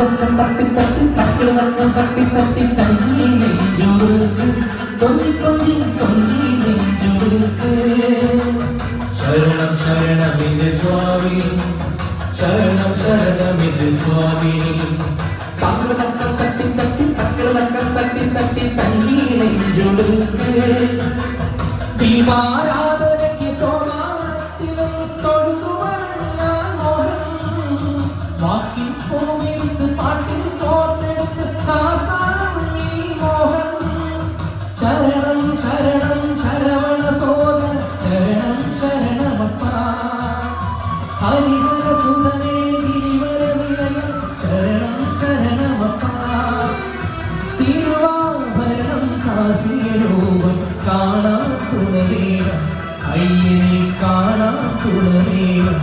തട്ടി തട്ടി തക്കിള തട്ടി തട്ടി തഞ്ചി നെഞ്ചുടുക്ക് കൊഞ്ചി കൊഞ്ചി കൊഞ്ചി നെഞ്ചുടുക്ക് ശരണം ശരണമിന്റെ സ്വാമി ശരണം ശരണമിന്റെ സ്വാമി തക്കിള തട്ടി തട്ടി തക്കിള തട്ടി തട്ടി തഞ്ചി നെഞ്ചുടുക്ക് ദീപാരാധനയ്ക്ക് സോമാനത്തിലും തൊഴുതു വണങ്ങാൻ മോഹം വാക്കിൽ പൂവിരുത്ത് പാട്ടിൽ കോർത്തെടുത്ത് കാക്കാണി മോഹം ശരണം ശരണം ശരവണ സോദര ശരണം ശരണമപ്പ ഹരിഹര സുന്ദരേ ഗിരിവര നിലയ ശരണം ശരണമപ്പ തിരുവാഭരണം സാധിയ രൂപം കാണാൻ തുടരേണം അയ്യനെ കാണാൻ തുടരേണം